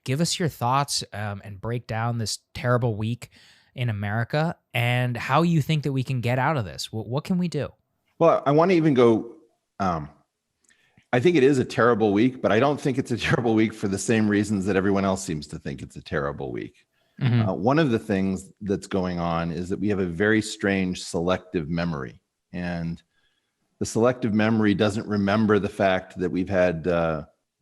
give us your thoughts and break down this terrible week in America and how you think that we can get out of this. What can we do? Well, I want to even go, I think it is a terrible week, but I don't think it's a terrible week for the same reasons that everyone else seems to think it's a terrible week. One of the things that's going on is that we have a very strange selective memory. And the selective memory doesn't remember the fact that we've had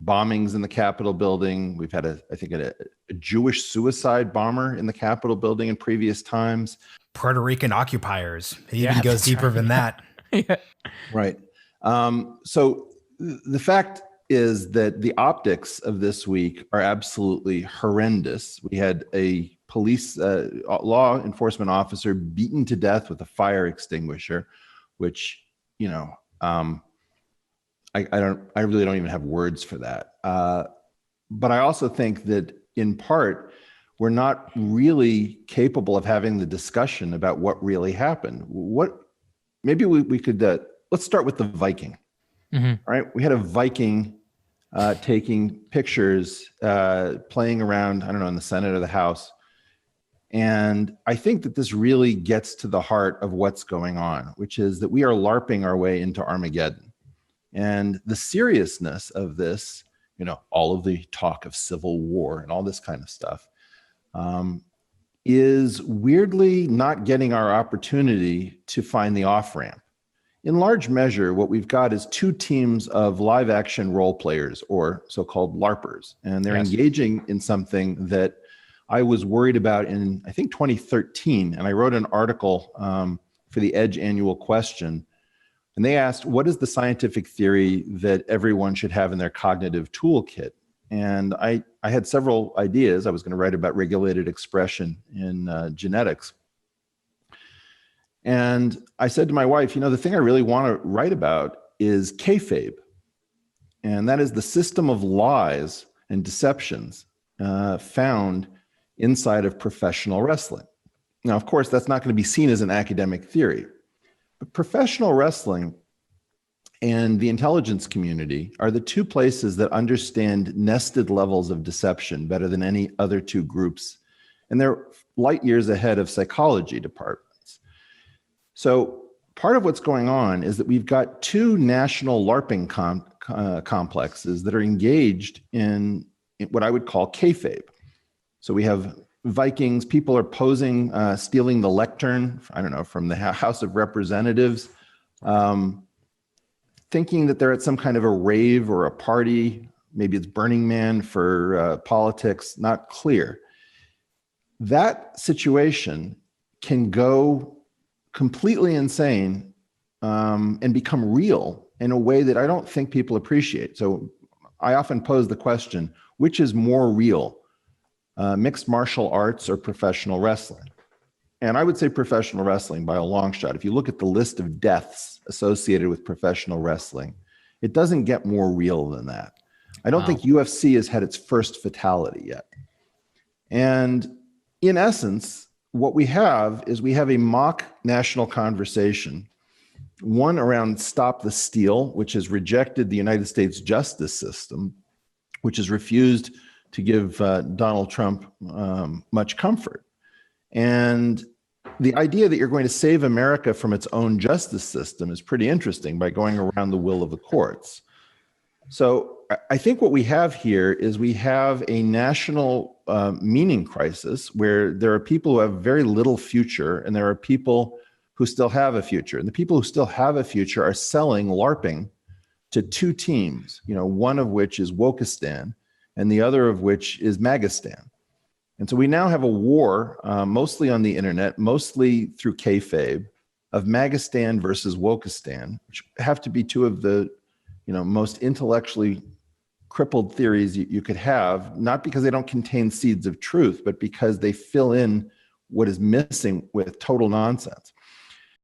bombings in the Capitol building. We've had, I think, a Jewish suicide bomber in the Capitol building in previous times. Puerto Rican occupiers. It even goes deeper than that. Yeah. Right. So the fact is that the optics of this week are absolutely horrendous. We had a police law enforcement officer beaten to death with a fire extinguisher, which, you know, I really don't even have words for that. But I also think that in part, we're not really capable of having the discussion about what really happened. Maybe we could, let's start with the Viking. All right. We had a Viking taking pictures, playing around, I don't know, in the Senate or the House. And I think that this really gets to the heart of what's going on, which is that we are LARPing our way into Armageddon. And the seriousness of this, you know, all of the talk of civil war and all this kind of stuff, is weirdly not getting our opportunity to find the off-ramp. In large measure, what we've got is two teams of live action role players, or so-called LARPers, and they're engaging in something that I was worried about in, I think, 2013. And I wrote an article for the Edge annual question, and they asked, what is the scientific theory that everyone should have in their cognitive toolkit? And I had several ideas. I was going to write about regulated expression in genetics. And I said to my wife, you know, the thing I really want to write about is kayfabe. And that is the system of lies and deceptions found inside of professional wrestling. Now, of course, that's not going to be seen as an academic theory. But professional wrestling and the intelligence community are the two places that understand nested levels of deception better than any other two groups. And they're light years ahead of psychology departments. So part of what's going on is that we've got two national LARPing complexes that are engaged in what I would call kayfabe. So we have Vikings, people are posing, stealing the lectern, I don't know, from the House of Representatives, thinking that they're at some kind of a rave or a party. Maybe it's Burning Man for politics, not clear. That situation can go completely insane and become real in a way that I don't think people appreciate. So I often pose the question, which is more real, mixed martial arts or professional wrestling? And I would say professional wrestling by a long shot. If you look at the list of deaths associated with professional wrestling, it doesn't get more real than that. I don't think UFC has had its first fatality yet. And in essence, what we have is we have a mock national conversation, one around Stop the Steal, which has rejected the United States justice system, which has refused to give Donald Trump much comfort. And the idea that you're going to save America from its own justice system is pretty interesting by going around the will of the courts. So I think what we have here is we have a national meaning crisis where there are people who have very little future and there are people who still have a future. And the people who still have a future are selling LARPing to two teams, you know, one of which is WOKEistan and the other of which is MAGAstan. And so we now have a war, mostly on the internet, mostly through kayfabe, of MAGAstan versus WOKEistan, which have to be two of the, you know, most intellectually crippled theories you could have, not because they don't contain seeds of truth, but because they fill in what is missing with total nonsense.